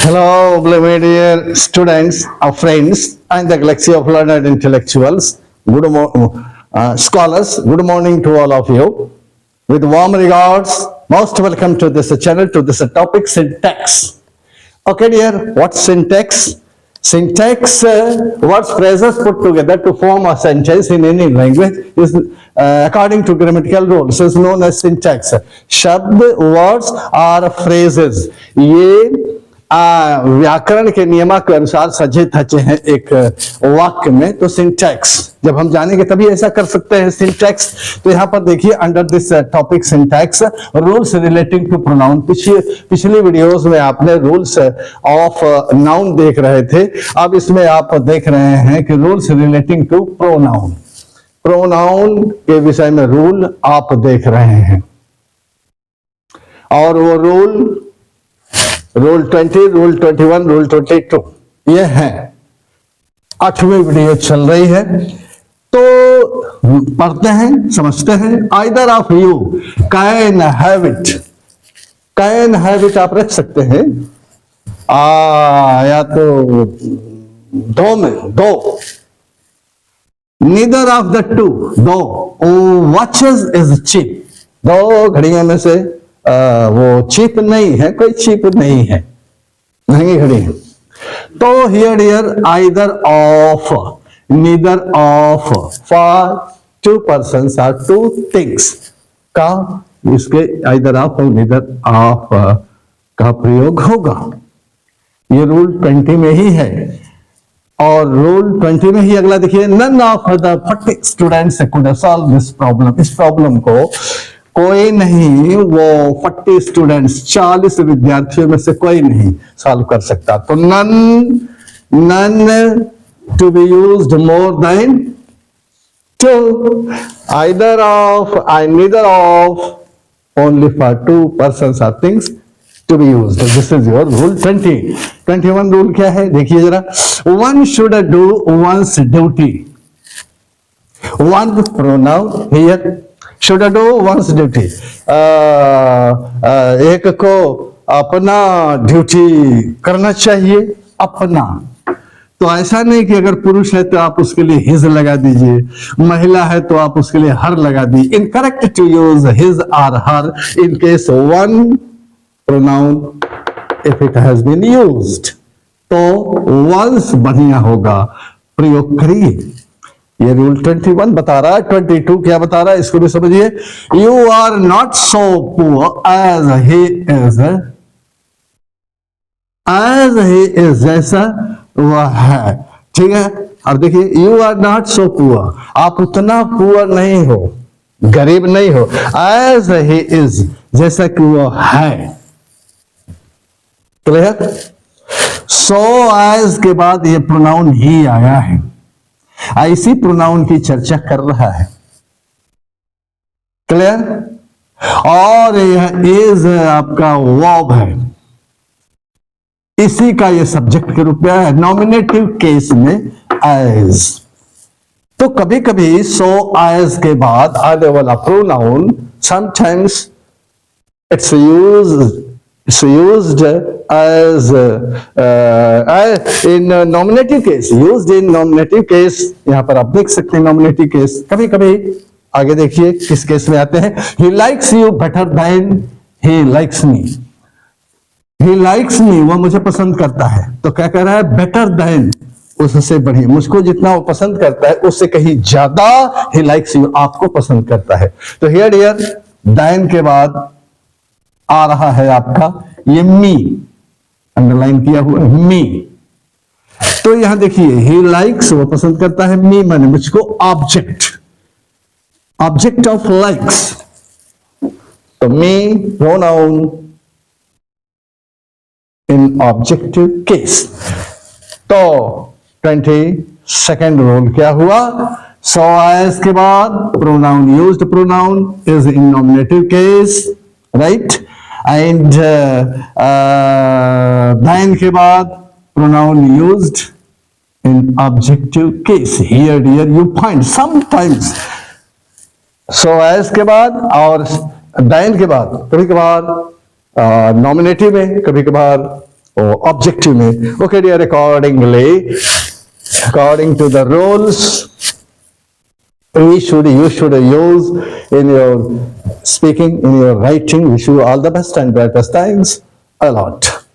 Hello, my dear students, friends, and the galaxy of learned intellectuals. Scholars. Good morning to all of you. With warm regards, most welcome to this channel, to this topic, syntax. Okay, dear, what's syntax? Syntax, words, phrases put together to form a sentence in any language is according to grammatical rules is known as syntax. शब्द, words और phrases ये व्याकरण के नियम के अनुसार सजे धजे हैं एक वाक्य में। तो सिंटैक्स जब हम जानेंगे तभी ऐसा कर सकते हैं सिंटैक्स। तो यहाँ पर देखिए under this topic syntax rules relating to pronoun. पिछली वीडियोस में आपने रूल्स ऑफ नाउन देख रहे थे, अब इसमें आप देख रहे हैं कि rules relating to pronoun. Pronoun के विषय में रूल आप देख रहे हैं और वो रूल 20, रूल 21, रूल 22 ये है। 8वीं वीडियो चल रही है तो पढ़ते हैं, समझते हैं। Either of you can have it, can have it आप रख सकते हैं या तो दो में दो, नीदर ऑफ द टू दो, वॉचेस इज चीप, दो घड़ियों में से वो चीप नहीं है, कोई चीप नहीं है, महंगी घड़ी है। तो here dear either of, neither of for two persons और टू थिंग्स का इसके आइदर ऑफ और नीदर ऑफ का प्रयोग होगा। ये रूल 20 में ही है और रूल 20 में ही अगला देखिए, none of the 40 students could solve this problem. इस प्रॉब्लम को कोई नहीं, वो 40 स्टूडेंट्स 40 विद्यार्थियों में से कोई नहीं सॉल्व कर सकता। तो none to be used more than two, either of and neither of only for two persons और things to be used. This is your rule 20। 21 rule क्या है देखिए जरा। One should do one's duty, one pronoun here should do one's duty, एक को अपना duty करना चाहिए, अपना। तो ऐसा नहीं कि अगर पुरुष है तो आप उसके लिए हिज लगा दीजिए, महिला है तो आप उसके लिए हर लगा दीजिए। इनकरेक्ट टू यूज हिज और her in case one pronoun if it has been used. तो वंस बढ़िया होगा, प्रयोग करिए। ये रूल 21 बता रहा है। 22 क्या बता रहा है इसको भी समझिए। You are not so poor as he is, as he is जैसा वह है, ठीक है। और देखिए you are not so poor, आप उतना पुअर नहीं हो, गरीब नहीं हो, एज ही इज जैसा कि वह है। क्लियर। सो एज के बाद ये प्रोनाउन ही आया है, ऐसी प्रोनाउन की चर्चा कर रहा है। क्लियर। और यह इज आपका वर्ब है, इसी का यह सब्जेक्ट के रूप में है नॉमिनेटिव केस में एज। तो कभी कभी सो एज के बाद आने वाला pronoun sometimes it's used as in nominative case, used in nominative case। यहां पर आप देख सकते हैं nominative case। कभी कभी आगे देखिए किस केस में आते हैं। he likes you better than he likes me, he likes me वो मुझे पसंद करता है, तो क्या कह रहा है, better than उससे बढ़िया, मुझको जितना वो पसंद करता है उससे कहीं ज्यादा he likes you आपको पसंद करता है। तो here dear than के बाद आ रहा है आपका ये मी, अंडरलाइन किया हुआ मी। तो यहां देखिए ही लाइक्स वो पसंद करता है, मी माने मुझको, ऑब्जेक्ट, ऑब्जेक्ट ऑफ लाइक्स। तो मी प्रोनाउन इन ऑब्जेक्टिव केस। तो 22nd रूल क्या हुआ, सो एज के बाद pronoun used pronoun is in nominative case, right. And then के बाद pronoun used in objective case। Here dear you find sometimes so as के बाद और then के बाद कभी कभार नॉमिनेटिव में, कभी कभार objective में. Okay, dear, according to the rules, you should use in your speaking, in your writing. Wish you all the best and brightest. Thanks a lot.